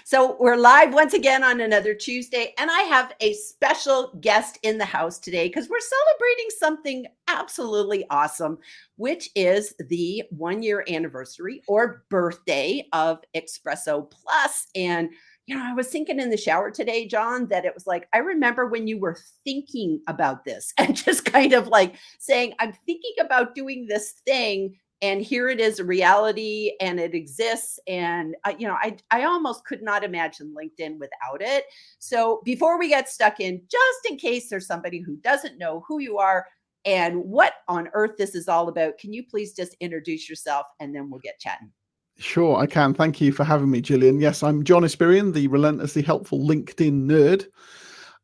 So we're live once again on another Tuesday, and I have a special guest in the house today because we're celebrating something absolutely awesome, which is the 1 year anniversary or birthday of Espresso Plus. And I was thinking in the shower today, John, that it was like, I remember when you were thinking about this and just kind of like saying, I'm thinking about doing this thing, and here it is, a reality, and it exists. And I almost could not imagine LinkedIn without it. So before we get stuck in, just in case there's somebody who doesn't know who you are and what on earth this is all about, can you please just introduce yourself, and then we'll get chatting. Sure, I can. Thank you for having me, Gillian. Yes, I'm John Espirian, the relentlessly helpful LinkedIn nerd,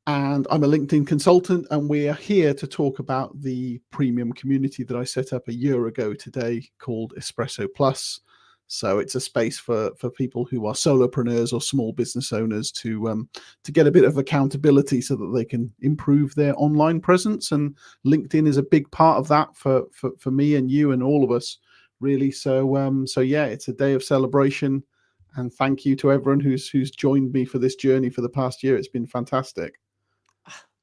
and I'm a LinkedIn consultant, and we are here to talk about the premium community that I set up a year ago today called Espresso Plus. So it's a space for people who are solopreneurs or small business owners to get a bit of accountability so that they can improve their online presence. And LinkedIn is a big part of that for me and you and all of us, really. So yeah, it's a day of celebration, and thank you to everyone who's joined me for this journey for the past year. It's been fantastic.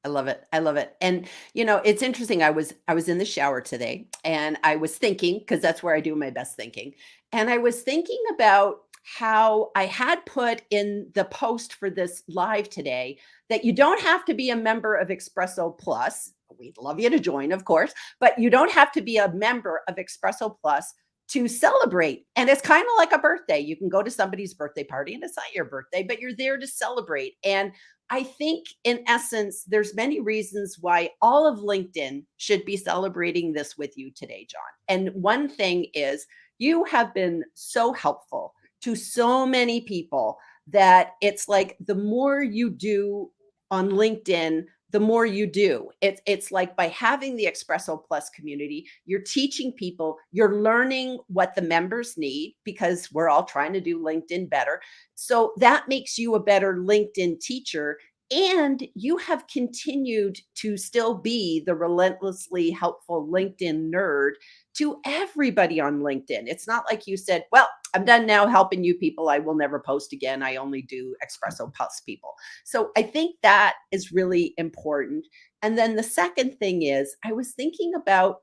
I love it. I love it. And it's interesting. I was in the shower today, and I was thinking, because that's where I do my best thinking. And I was thinking about how I had put in the post for this live today that you don't have to be a member of Espresso Plus. We'd love you to join, of course, but you don't have to be a member of Espresso Plus to celebrate. And it's kind of like a birthday. You can go to somebody's birthday party, and it's not your birthday, but you're there to celebrate. And I think in essence, there's many reasons why all of LinkedIn should be celebrating this with you today, John. And one thing is, you have been so helpful to so many people that it's like the more you do on LinkedIn, the more you do. It's like by having the Espresso Plus community, you're teaching people, you're learning what the members need, because we're all trying to do LinkedIn better. So that makes you a better LinkedIn teacher. And you have continued to still be the relentlessly helpful LinkedIn nerd to everybody on LinkedIn. It's not like you said, well, I'm done now helping you people. I will never post again. I only do Espresso Plus people. So I think that is really important. And then the second thing is, I was thinking about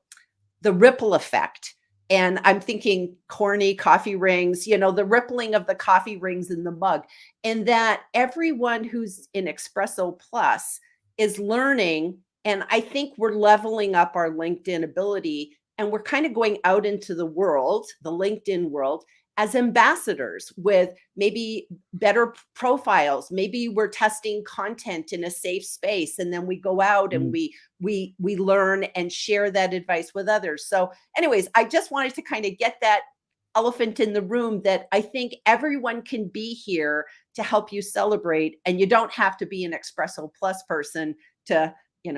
the ripple effect. And I'm thinking corny coffee rings, the rippling of the coffee rings in the mug, and that everyone who's in Espresso Plus is learning. And I think we're leveling up our LinkedIn ability, and we're kind of going out into the world, the LinkedIn world, as ambassadors with maybe better profiles. Maybe we're testing content in a safe space, and then we go out and we learn and share that advice with others. So anyways, I just wanted to kind of get that elephant in the room, that I think everyone can be here to help you celebrate, and you don't have to be an Espresso Plus person to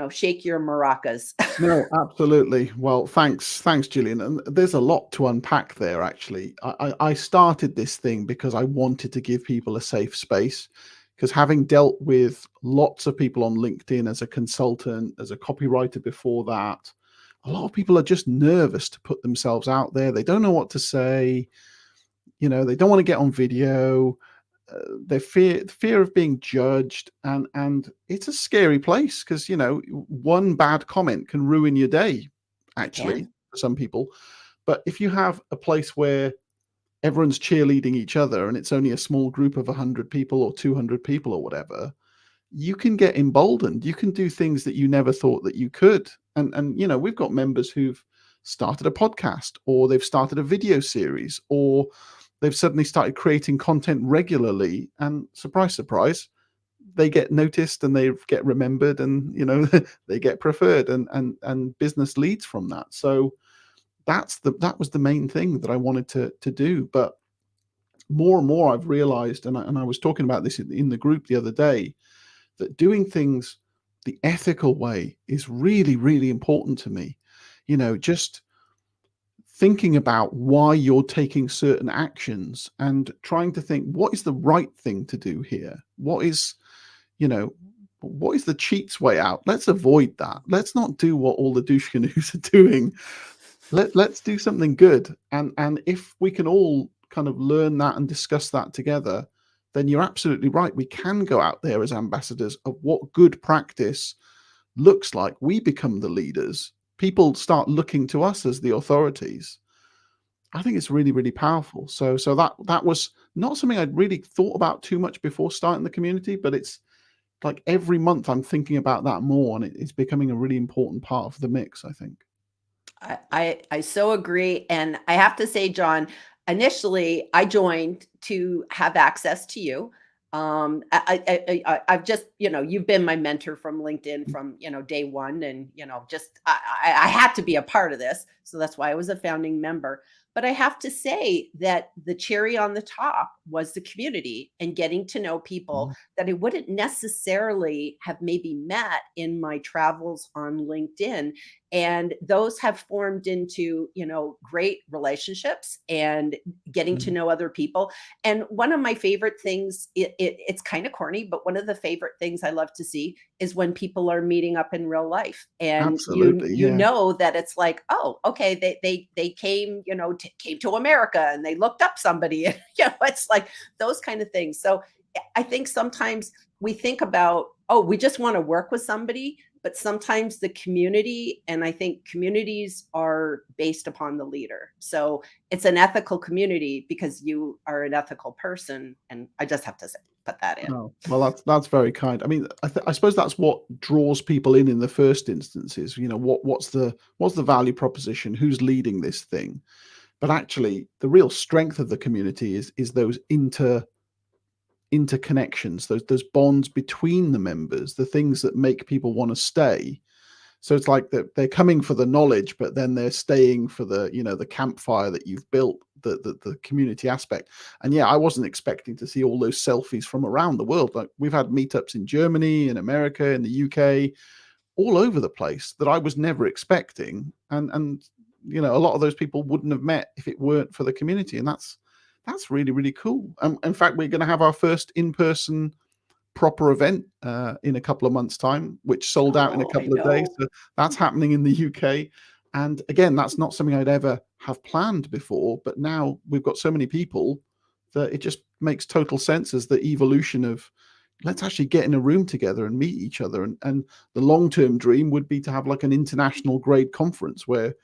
shake your maracas. No, absolutely. Well, thanks, Gillian. And there's a lot to unpack there, actually. I started this thing because I wanted to give people a safe space, because having dealt with lots of people on LinkedIn as a consultant, as a copywriter before that, a lot of people are just nervous to put themselves out there. They don't know what to say. They don't want to get on video. They fear of being judged, and it's a scary place, because one bad comment can ruin your day, actually, for some people. But if you have a place where everyone's cheerleading each other, and it's only a small group of 100 people or 200 people or whatever, you can get emboldened. You can do things that you never thought that you could. And we've got members who've started a podcast, or they've started a video series, or they've suddenly started creating content regularly, and surprise, surprise, they get noticed, and they get remembered, and they get preferred, and business leads from that. So that was the main thing that I wanted to do. But more and more I've realized, and I was talking about this in the group the other day, that doing things the ethical way is really, really important to me. Just thinking about why you're taking certain actions, and trying to think, what is the right thing to do here? What is the cheats way out? Let's avoid that. Let's not do what all the douche canoes are doing. Let's do something good. And if we can all kind of learn that and discuss that together, then you're absolutely right. We can go out there as ambassadors of what good practice looks like. We become the leaders. People start looking to us as the authorities. I think it's really, really powerful. So that was not something I'd really thought about too much before starting the community, but it's like every month I'm thinking about that more, and it's becoming a really important part of the mix, I think. I so agree. And I have to say, John, initially I joined to have access to you. I've just, you've been my mentor from LinkedIn from, day one. And, just, I had to be a part of this. So that's why I was a founding member. But I have to say that the cherry on the top was the community and getting to know people Mhm. that I wouldn't necessarily have maybe met in my travels on LinkedIn. And those have formed into, great relationships and getting to Mhm. know other people. And one of my favorite things, it's kind of corny, but one of the favorite things I love to see is when people are meeting up in real life, and Absolutely, you yeah. know that it's like, oh, okay, they came, came to America and they looked up somebody. And, it's like those kind of things. So I think sometimes we think about, oh, we just want to work with somebody, but sometimes the community, and I think communities are based upon the leader. So it's an ethical community because you are an ethical person. And I just have to say, put that in. Oh, well, that's very kind. I mean, I suppose that's what draws people in the first instance is, what's the value proposition? Who's leading this thing? But actually, the real strength of the community is those interconnections, those bonds between the members, the things that make people want to stay. So it's like they're coming for the knowledge, but then they're staying for the campfire that you've built, the community aspect. And yeah, I wasn't expecting to see all those selfies from around the world. Like we've had meetups in Germany, in America, in the UK, all over the place that I was never expecting. And a lot of those people wouldn't have met if it weren't for the community. And that's really, really cool. In fact, we're going to have our first in-person proper event in a couple of months' time, which sold out in a Oh, I couple of days. know. So that's happening in the UK. And again, that's not something I'd ever have planned before, but now we've got so many people that it just makes total sense as the evolution of let's actually get in a room together and meet each other. And the long-term dream would be to have like an international grade conference where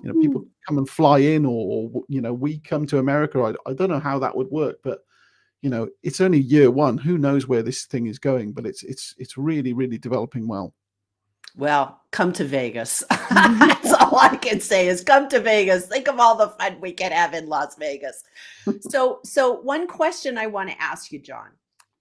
people come and fly in, or we come to America. I don't know how that would work, but it's only year one. Who knows where this thing is going? But it's really, really developing well. Well, come to Vegas. That's all I can say is come to Vegas. Think of all the fun we can have in Las Vegas. So one question I want to ask you, John,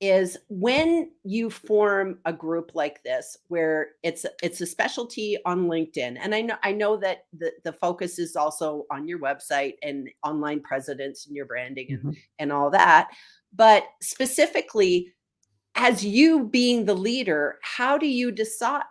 is when you form a group like this where it's a specialty on LinkedIn, and I know that the focus is also on your website and online presence and your branding and Mhm. and all that, but specifically as you being the leader, how did you decide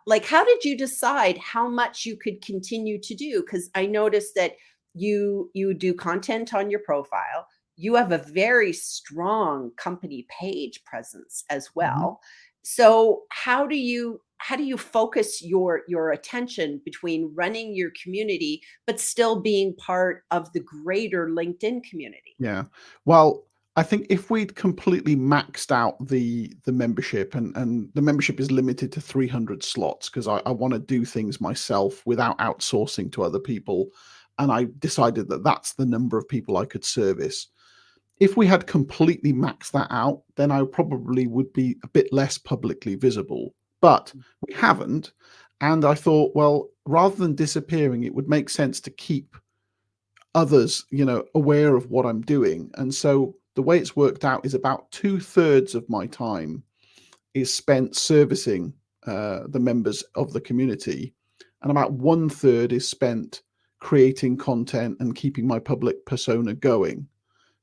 how much you could continue to do? Because I noticed that you do content on your profile. You have a very strong company page presence as Mhm. well. So how do you focus your attention between running your community but still being part of the greater LinkedIn community? Yeah. Well, I think if we'd completely maxed out the membership, and the membership is limited to 300 slots because I want to do things myself without outsourcing to other people. And I decided that that's the number of people I could service. If we had completely maxed that out, then I probably would be a bit less publicly visible. But we haven't. And I thought, well, rather than disappearing, it would make sense to keep others, aware of what I'm doing. And so the way it's worked out is about 2/3 of my time is spent servicing the members of the community, and about 1/3 is spent creating content and keeping my public persona going.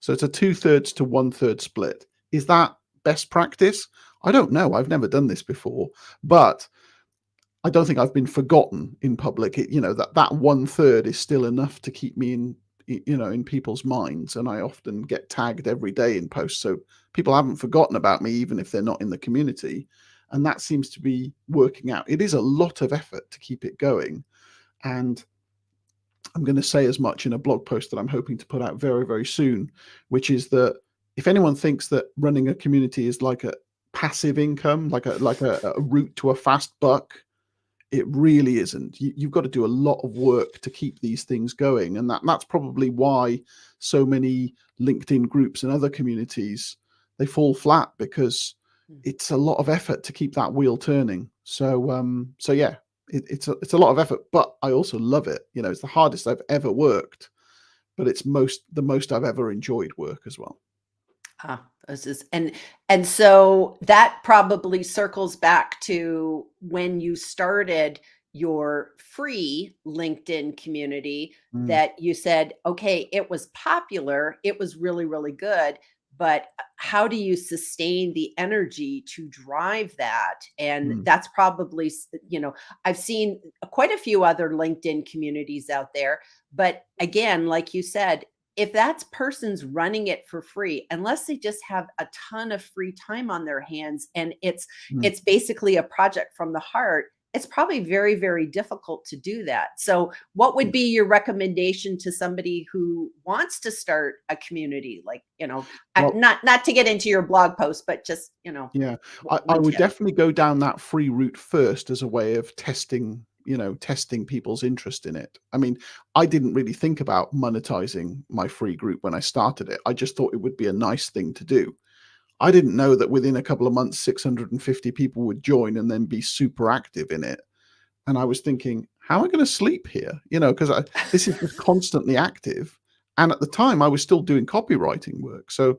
So it's a 2/3 to 1/3 split. Is that best practice? I don't know. I've never done this before, but I don't think I've been forgotten in public. That 1/3 is still enough to keep me in people's minds, and I often get tagged every day in posts, so people haven't forgotten about me, even if they're not in the community, and that seems to be working out. It is a lot of effort to keep it going, and I'm going to say as much in a blog post that I'm hoping to put out very, very soon, which is that if anyone thinks that running a community is like a passive income, like a route to a fast buck, it really isn't. You've got to do a lot of work to keep these things going, and that's probably why so many LinkedIn groups and other communities, they fall flat, because it's a lot of effort to keep that wheel turning. So yeah, it's a lot of effort, but I also love it. You know, it's the hardest I've ever worked, but it's the most I've ever enjoyed work as well. This is, and so that probably circles back to when you started your free LinkedIn community, Mm, that you said, okay, it was popular, it was really, really good, but how do you sustain the energy to drive that? And mm, that's probably, I've seen quite a few other LinkedIn communities out there, but again, like you said, if that person's running it for free, unless they just have a ton of free time on their hands and mm. it's basically a project from the heart, it's probably very, very difficult to do that. So what would Yeah. be your recommendation to somebody who wants to start a community? Like, Well, not to get into your blog post, but just, yeah, I one would tip. definitely go down that free route first as a way of testing, testing people's interest in it. I mean, I didn't really think about monetizing my free group when I started it. I just thought it would be a nice thing to do. I didn't know that within a couple of months, 650 people would join and then be super active in it. And I was thinking, how am I going to sleep here? Because this is just constantly active. And at the time, I was still doing copywriting work. So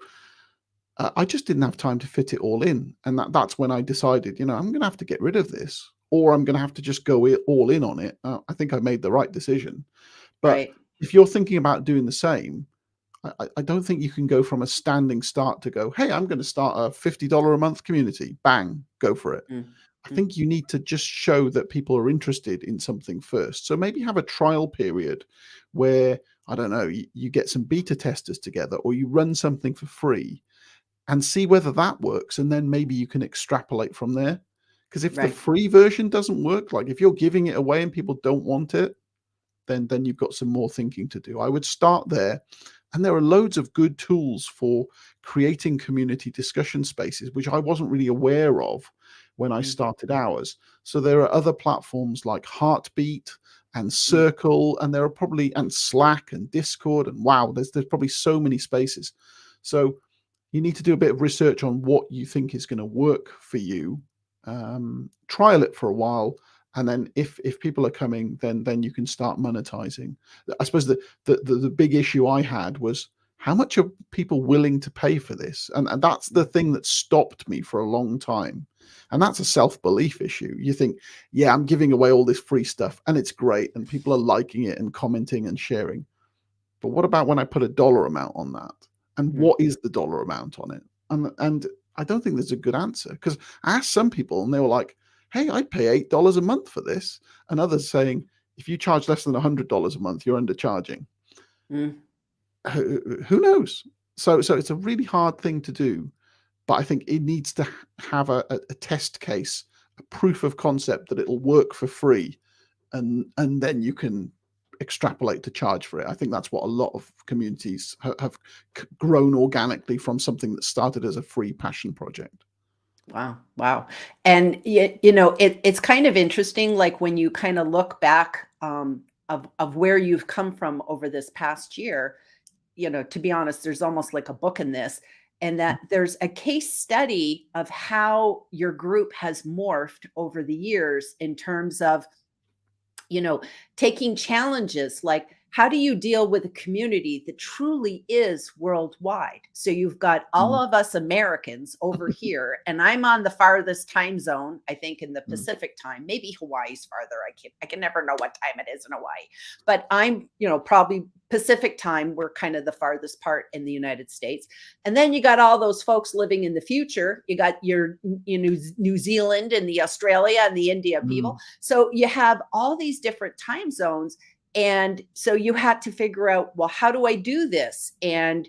I just didn't have time to fit it all in. And that's when I decided, I'm going to have to get rid of this, or I'm going to have to just go all in on it. I think I made the right decision. But Right. if you're thinking about doing the same, I don't think you can go from a standing start to go, hey, I'm going to start a $50 a month community. Bang, go for it. Mm, I mm, think you need to just show that people are interested in something first. So maybe have a trial period where, I don't know, you get some beta testers together, or you run something for free and see whether that works. And then maybe you can extrapolate from there. Because if the right. free version doesn't work, like if you're giving it away and people don't want it, then you've got some more thinking to do. I would start there. And there are loads of good tools for creating community discussion spaces, which I wasn't really aware of when I Mm, started ours. So there are other platforms like Heartbeat and mm, Circle, and there are probably, and Slack and Discord, and wow, there's probably so many spaces. So you need to do a bit of research on what you think is going to work for you. Trial it for a while, and then if people are coming, then you can start monetizing. I suppose the big issue I had was, how much are people willing to pay for this? And that's the thing that stopped me for a long time. And that's a self-belief issue. You think, yeah, I'm giving away all this free stuff and it's great and people are liking it and commenting and sharing. But what about when I put a dollar amount on that? And mm, what is the dollar amount on it? And I don't think there's a good answer, because I asked some people and they were like, hey, I'd pay $8 a month for this. And others saying, if you charge less than $100 a month, you're undercharging. mm. Who knows? So it's a really hard thing to do, but I think it needs to have a test case, a proof of concept that it'll work for free, and then you can extrapolate to charge for it. I think that's what a lot of communities have grown organically from something that started as a free passion project. Wow, wow. And it's kind of interesting, like when you kind of look back, of where you've come from over this past year. To be honest, there's almost like a book in this, and that there's a case study of how your group has morphed over the years in terms of, you know, taking challenges like, how do you deal with a community that truly is worldwide? So you've got all Mm, of us Americans over here, and I'm on the farthest time zone, I think in the mm, Pacific time, maybe Hawaii's farther. I can never know what time it is in Hawaii, but I'm, probably Pacific time. We're kind of the farthest part in the United States. And then you got all those folks living in the future. You got your, New Zealand and the Australia and the India people. mm, So you have all these different time zones. And so you had to figure out, well, how do I do this? And,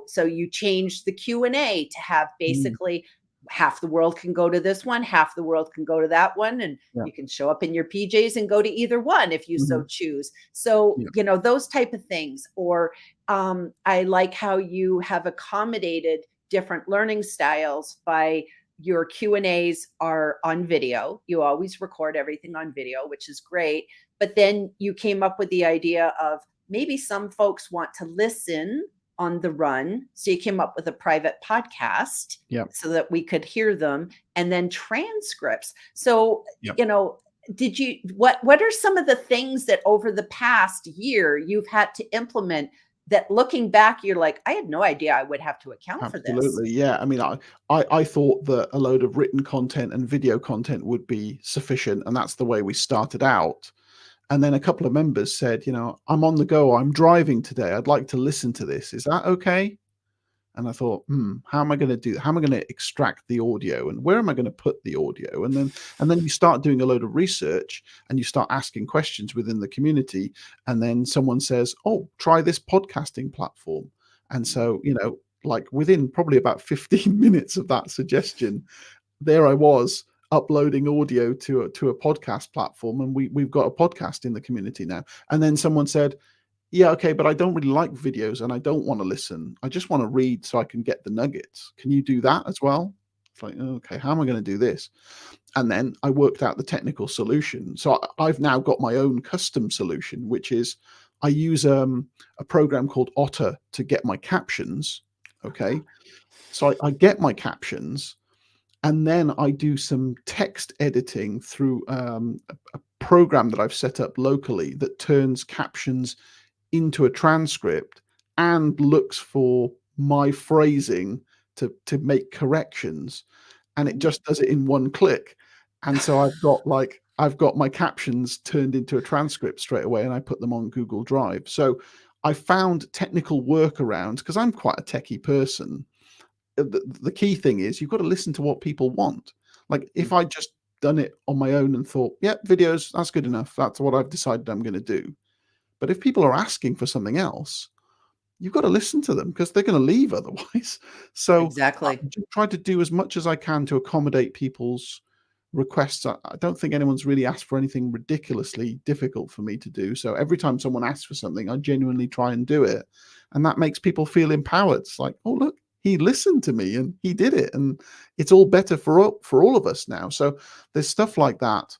so you change the Q&A to have mm. basically half the world can go to this one, half the world can go to that one. And Yeah. you can show up in your PJs and go to either one if you so Mhm. choose. So, Yeah. those type of things. Or I like how you have accommodated different learning styles by your Q&As are on video. You always record everything on video, which is great. But then you came up with the idea of maybe some folks want to listen on the run. So you came up with a private podcast Yep. so that we could hear them, and then transcripts. So, Yep. what are some of the things that over the past year you've had to implement that looking back, you're like, I had no idea I would have to account for this? Absolutely. Yeah. I mean, I thought that a load of written content and video content would be sufficient. And that's the way we started out. And then a couple of members said, I'm on the go. I'm driving today. I'd like to listen to this. Is that okay? And I thought, how am I going to do? How am I going to extract the audio, and where am I going to put the audio? And then you start doing a load of research, and you start asking questions within the community. And then someone says, "Oh, try this podcasting platform." And so, like within probably about 15 minutes of that suggestion, there I was uploading audio to a podcast platform, and we've got a podcast in the community now. And then someone said, yeah, okay, but I don't really like videos and I don't want to listen. I just want to read so I can get the nuggets. Can you do that as well? It's like, okay, how am I going to do this? And then I worked out the technical solution. So I've now got my own custom solution, which is I use a program called Otter to get my captions. Okay. So I get my captions, and then I do some text editing through a program that I've set up locally that turns captions into a transcript and looks for my phrasing to make corrections, and it just does it in one click. And so I've got my captions turned into a transcript straight away, and I put them on Google Drive. So I found technical workarounds because I'm quite a techie person. The key thing is you've got to listen to what people want. Like if I just done it on my own and thought, yep, videos, that's good enough, that's what I've decided I'm going to do. But if people are asking for something else, you've got to listen to them because they're going to leave otherwise. So I Exactly. just try to do as much as I can to accommodate people's requests. I don't think anyone's really asked for anything ridiculously difficult for me to do. So every time someone asks for something, I genuinely try and do it. And that makes people feel empowered. It's like, oh, look, he listened to me and he did it. And it's all better for all of us now. So there's stuff like that,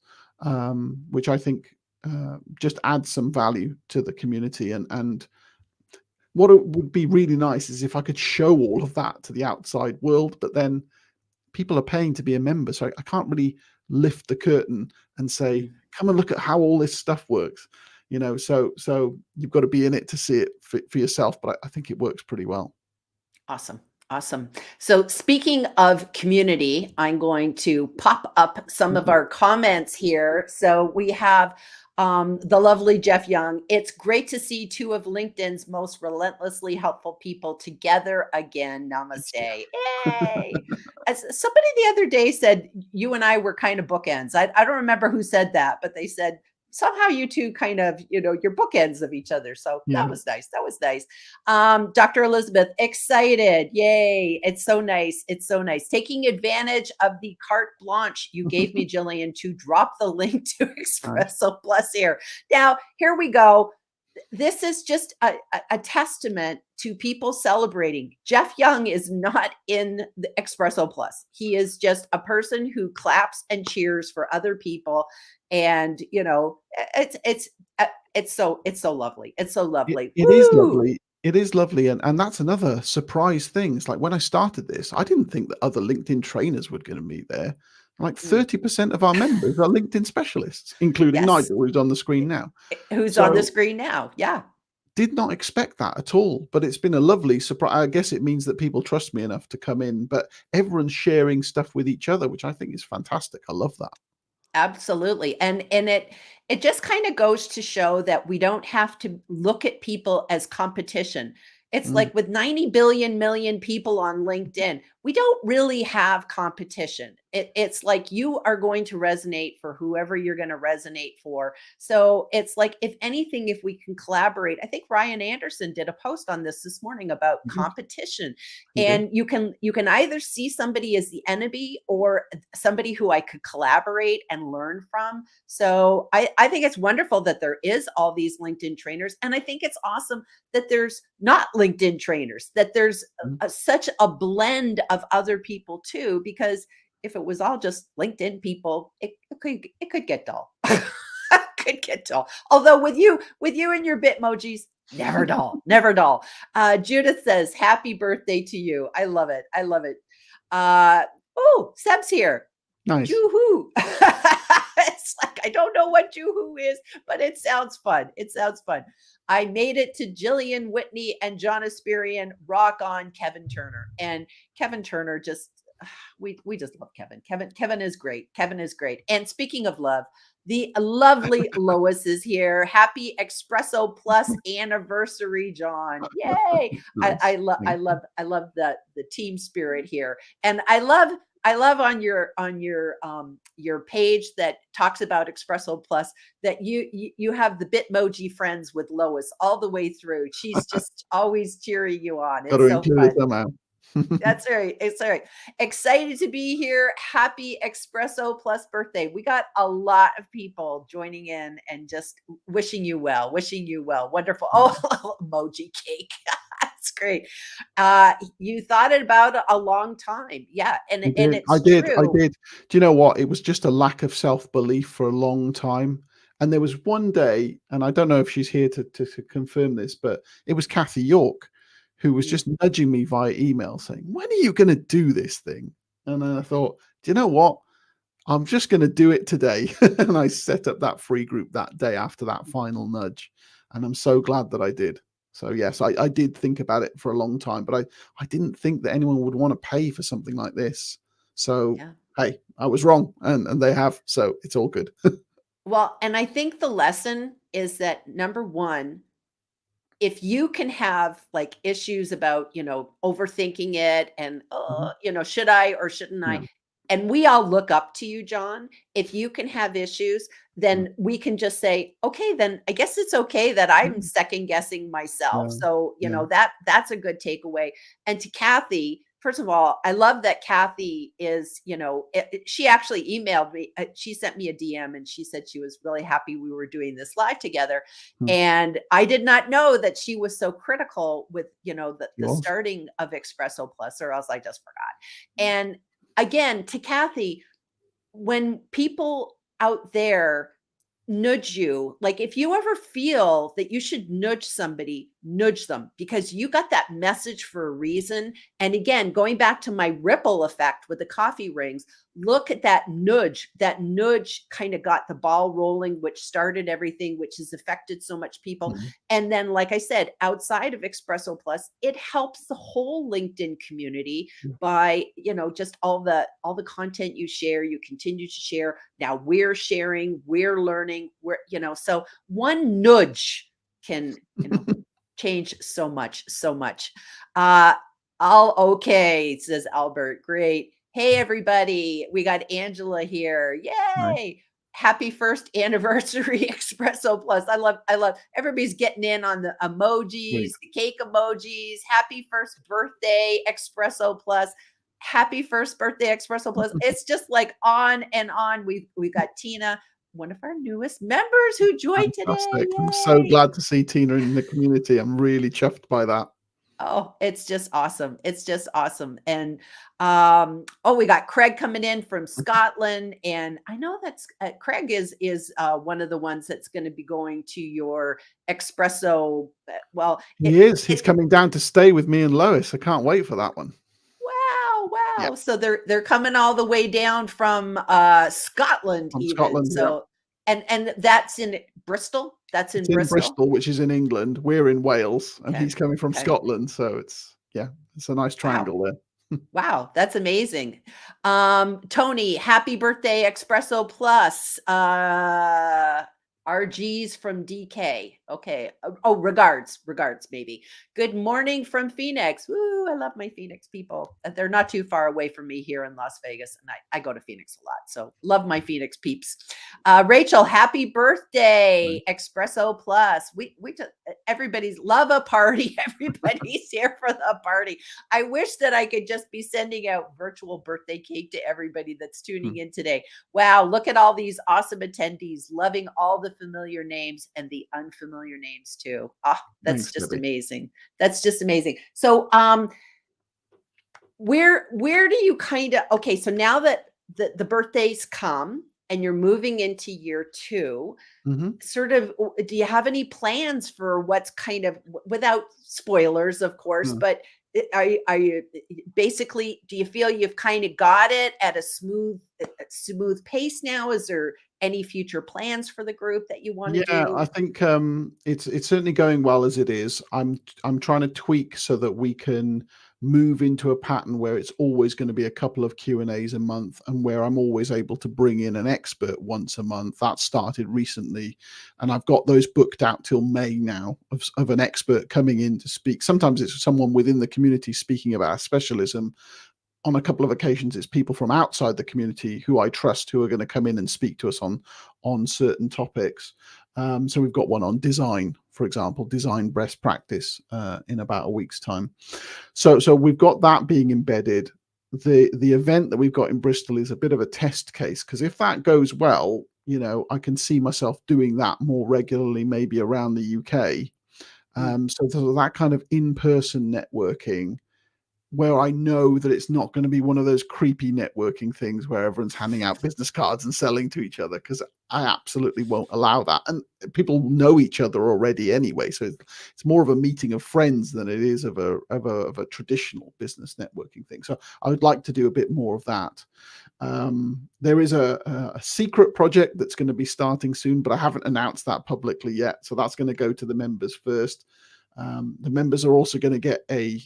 which I think just adds some value to the community. And what it would be really nice is if I could show all of that to the outside world, but then people are paying to be a member. So I can't really lift the curtain and say, come and look at how all this stuff works. So you've got to be in it to see it for yourself. But I think it works pretty well. Awesome. Awesome. So speaking of community, I'm going to pop up some of our comments here. So we have the lovely Jeff Young. It's great to see two of LinkedIn's most relentlessly helpful people together again. Namaste. Yay. As somebody the other day said, you and I were kind of bookends. I don't remember who said that, but they said, somehow you two kind of, you're bookends of each other. So Yeah. that was nice. That was nice. Dr. Elizabeth, excited. Yay. It's so nice. It's so nice. Taking advantage of the carte blanche you gave me, Gillian, to drop the link to Espresso Plus here. Now, here we go. This is just a testament to people celebrating. Jeff Young is not in the Espresso Plus. He is just a person who claps and cheers for other people. And it's so lovely. It's so lovely. It is lovely. It is lovely. And that's another surprise thing. It's like when I started this, I didn't think that other LinkedIn trainers were going to be there. Like 30% of our members are LinkedIn specialists, including Yes. Nigel, who's on the screen now. Who's on the screen now. Yeah. Did not expect that at all, but it's been a lovely surprise. I guess it means that people trust me enough to come in, but everyone's sharing stuff with each other, which I think is fantastic. I love that. Absolutely. And it just kind of goes to show that we don't have to look at people as competition. It's like with 90 billion million people on LinkedIn, we don't really have competition. It's like you are going to resonate for whoever you're going to resonate for. So it's like, if anything, if we can collaborate, I think Ryan Anderson did a post on this morning about Mhm. competition. He did. And you can either see somebody as the enemy or somebody who I could collaborate and learn from. So I think it's wonderful that there is all these LinkedIn trainers. And I think it's awesome that there's not LinkedIn trainers, that there's Mhm. such a blend of other people too, because if it was all just LinkedIn people, it could get dull. Could get dull. Although with you and your Bitmojis, never dull, never dull. Judith says, "Happy birthday to you." I love it. I love it. Oh, Seb's here. Nice. Joo-hoo. It's like, I don't know what Joo-hoo is, but it sounds fun. It sounds fun. I made it to Gillian Whitney and John Espirian. Rock on, Kevin Turner. And Kevin Turner just, we just love Kevin. Kevin is great. Kevin is great. And speaking of love, the lovely Lois is here. Happy Espresso Plus anniversary, John. Yay. I, Nice. I love I Thank you. love I love the team spirit here. And I love on your page that talks about Espresso Plus that you have the Bitmoji friends with Lois all the way through. She's just always cheering you on. Got to It's so include it fun. somehow. That's right. It's all right. Excited to be here. Happy Espresso Plus birthday. We got a lot of people joining in and just wishing you well, wishing you well. Wonderful. Oh, emoji cake. That's great. You thought about it a long time. Yeah. And, I and did. I it's did. I true. did. Do you know what? It was just a lack of self-belief for a long time. And there was one day, and I don't know if she's here to confirm this, but it was Kathy York who was Mm, just nudging me via email saying, "When are you going to do this thing?" And then I thought, do you know what? I'm just going to do it today. And I set up that free group that day after that final nudge. And I'm so glad that I did. So yes, I did think about it for a long time, but I didn't think that anyone would want to pay for something like this. So yeah. hey, I was wrong, and they have, so it's all good. Well, and I think the lesson is that number one, if you can have like issues about, overthinking it and, Mhm. should I or shouldn't Yeah. I? And we all look up to you, John. If you can have issues, Mm. then we can just say, okay, then I guess it's okay that Yeah. I'm second guessing myself. Yeah. So, Yeah. that's a good takeaway. And to Kathy, first of all, I love that Kathy is, she actually emailed me. She sent me a DM and she said she was really happy we were doing this live together. Mm. And I did not know that she was so critical with, She the was. starting of Espresso Plus, or else I just forgot. And again, to Kathy, when people out there nudge you, like if you ever feel that you should nudge somebody, nudge them, because you got that message for a reason. And again, going back to my ripple effect with the coffee rings, look at that nudge. That nudge kind of got the ball rolling, which started everything, which has affected so much people. Mhm. And then, like I said, outside of Espresso Plus, it helps the whole LinkedIn community Yeah. by, just all the content you share, you continue to share. Now we're sharing, we're learning, so one nudge can, change so much, so much. Uh all okay, says Albert. Great. Hey everybody, we got Angela here. Nice. Yay. Happy first anniversary Espresso Plus. I love everybody's getting in on the emojis, Great. the cake emojis. Happy first birthday Espresso Plus. Happy first birthday Espresso Plus. It's just like on and on. We've got Tina, one of our newest members who joined today. Fantastic. I'm so Yay. glad to see Tina in the community. I'm really chuffed by that. Oh, it's just awesome. It's just awesome. And oh, we got Craig coming in from Scotland, and I know that's Craig is one of the ones that's going to be going to your espresso. Well, He is. He's coming down to stay with me and Lois. I can't wait for that one. wow, Yeah. wow. So they're coming all the way down from Scotland From even. Scotland. Yeah. So and that's in Bristol. That's It's in in Bristol. Bristol, which is in England. We're in Wales, and Okay. he's coming from Okay. Scotland. So it's, yeah, it's a nice Wow. triangle there. Wow, that's amazing. Tony, happy birthday, Espresso Plus. RG's from DK. Okay. Oh, regards, maybe. Good morning from Phoenix. Woo, I love my Phoenix people. They're not too far away from me here in Las Vegas. And I go to Phoenix a lot. So love my Phoenix peeps. Rachel, happy birthday. Espresso Plus. We just, everybody's love a party. Everybody's here for the party. I wish that I could just be sending out virtual birthday cake to everybody that's tuning in today. Wow, look at all these awesome attendees, loving all the familiar names and the unfamiliar names too. Ah, that's Thanks, just Debbie. amazing. That's just amazing. So where do you kind of, okay, so now that the birthdays come and you're moving into year 2, sort of, do you have any plans for what's kind of, without spoilers, of course, but are you basically, do you feel you've kind of got it at a smooth pace now? Is there any future plans for the group that you want to Yeah, do? I think it's certainly going well as it is. I'm trying to tweak so that we can move into a pattern where it's always going to be a couple of Q&As a month, and where I'm always able to bring in an expert once a month. That started recently, and I've got those booked out till May now of an expert coming in to speak. Sometimes it's someone within the community speaking about a specialism. On a couple of occasions, it's people from outside the community who I trust who are going to come in and speak to us on certain topics. So we've got one on design, for example, design best practice in about a week's time. So we've got that being embedded. The event that we've got in Bristol is a bit of a test case, because if that goes well, I can see myself doing that more regularly, maybe around the UK. So that kind of in-person networking, where I know that it's not going to be one of those creepy networking things where everyone's handing out business cards and selling to each other, because I absolutely won't allow that. And people know each other already anyway, so it's more of a meeting of friends than it is of a traditional business networking thing. So I would like to do a bit more of that. There is a secret project that's going to be starting soon, but I haven't announced that publicly yet. So that's going to go to the members first. The members are also going to get a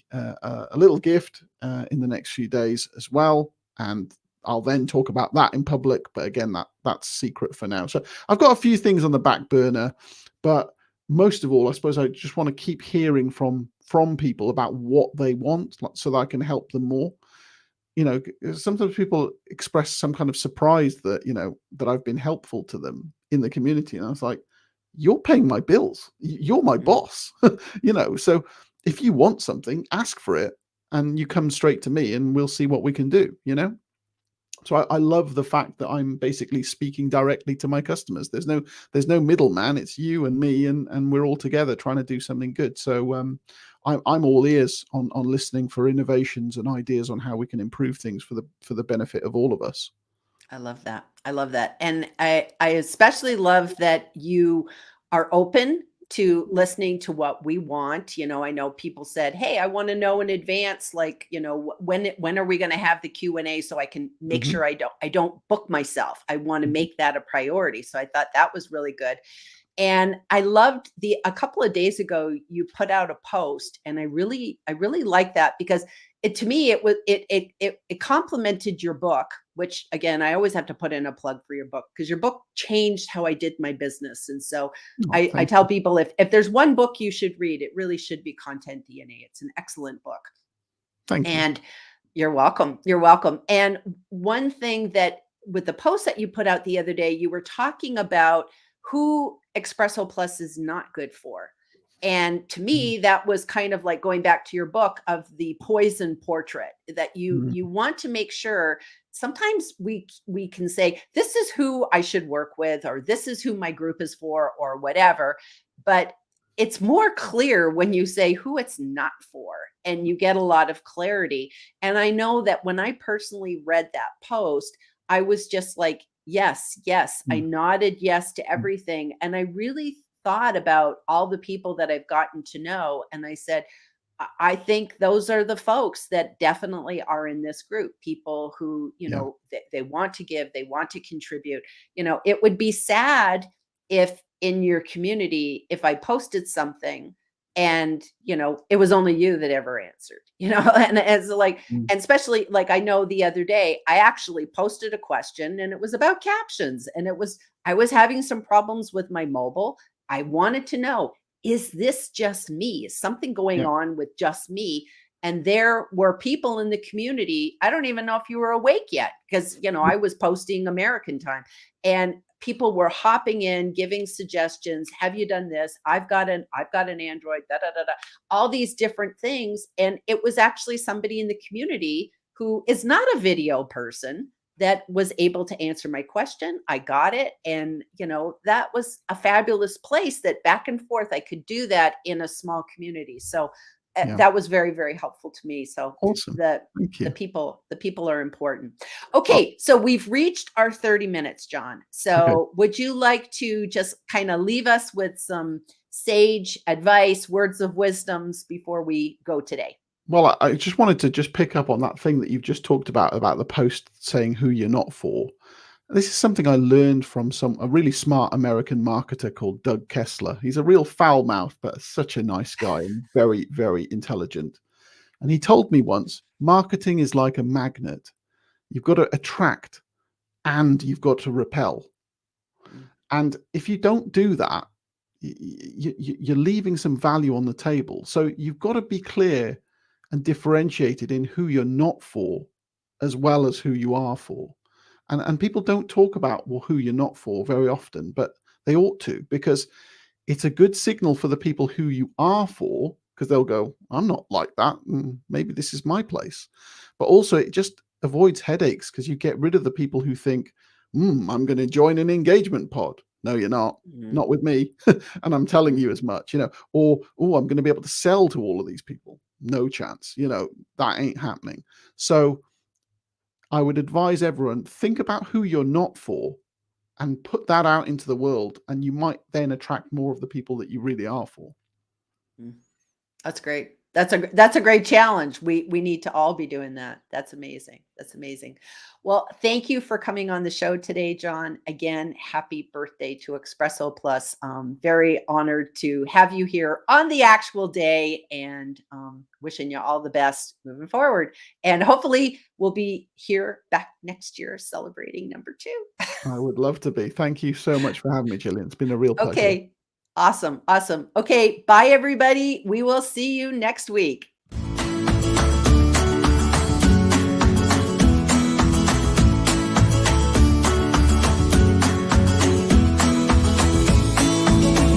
little gift in the next few days as well, and I'll then talk about that in public. But again, that's secret for now. So I've got a few things on the back burner, but most of all, I suppose I just want to keep hearing from people about what they want, so that I can help them more. Sometimes people express some kind of surprise that that I've been helpful to them in the community, and I was like, you're paying my bills. You're my boss. So if you want something, ask for it, and you come straight to me, and we'll see what we can do. So I love the fact that I'm basically speaking directly to my customers. There's no middleman. It's you and me, and we're all together trying to do something good. So I'm all ears on listening for innovations and ideas on how we can improve things for the benefit of all of us. I love that. I love that. And I especially love that you are open to listening to what we want. I know people said, "Hey, I want to know in advance, like, when are we going to have the Q&A so I can make sure I don't book myself. I want to make that a priority." So I thought that was really good. And I loved a couple of days ago, you put out a post, and I really like that, because to me, it complemented your book, which again, I always have to put in a plug for your book, because your book changed how I did my business. And so I tell people, if there's one book you should read, it really should be Content DNA. It's an excellent book. Thank you. And you're welcome. You're welcome. And one thing that, with the post that you put out the other day, you were talking about who Espresso Plus is not good for. And to me, that was kind of like going back to your book of the poison portrait, that you want to make sure. Sometimes we can say, this is who I should work with, or this is who my group is for, or whatever. But it's more clear when you say who it's not for, and you get a lot of clarity. And I know that when I personally read that post, I was just like, yes, I nodded yes to everything. And I really thought about all the people that I've gotten to know. And I said, I think those are the folks that definitely are in this group. People who, they want to give, they want to contribute. It would be sad if in your community, if I posted something and, it was only you that ever answered, and as like, and especially like, I know the other day, I actually posted a question, and it was about captions, and it was I was having some problems with my mobile. I wanted to know, is this just me? Is something going Yeah. on with just me? And there were people in the community. I don't even know if you were awake yet because, I was posting American time, and people were hopping in, giving suggestions. Have you done this? I've got an Android, da da da da, all these different things. And it was actually somebody in the community who is not a video person that was able to answer my question. I got it. And, that was a fabulous place that back and forth, I could do that in a small community. So Yeah. that was very, very helpful to me. So Awesome. the Thank you. the people are important. Okay, so we've reached our 30 minutes, John. Okay. So would you like to just kind of leave us with some sage advice, words of wisdoms before we go today? Well, I just wanted to just pick up on that thing that you've just talked about the post saying who you're not for. This is something I learned from a really smart American marketer called Doug Kessler. He's a real foul mouth, but such a nice guy and very, very intelligent. And he told me once, marketing is like a magnet. You've got to attract and you've got to repel. Mm. And if you don't do that, you're leaving some value on the table. So you've got to be clear and differentiated in who you're not for, as well as who you are for. And people don't talk about, well, who you're not for very often, but they ought to, because it's a good signal for the people who you are for, because they'll go, I'm not like that. Maybe this is my place. But also it just avoids headaches because you get rid of the people who think, I'm going to join an engagement pod. No, you're not. Mhm. Not with me. And I'm telling you as much, or, I'm going to be able to sell to all of these people. No chance. That ain't happening. So I would advise everyone, think about who you're not for and put that out into the world. And you might then attract more of the people that you really are for. Mm. That's great. That's a great challenge. We need to all be doing that. That's amazing. That's amazing. Well, thank you for coming on the show today, John. Again, happy birthday to Espresso Plus. Very honored to have you here on the actual day, and wishing you all the best moving forward. And hopefully we'll be here back next year celebrating number 2. I would love to be. Thank you so much for having me, Gillian. It's been a real pleasure. Okay. Awesome. Awesome. Okay. Bye, everybody. We will see you next week.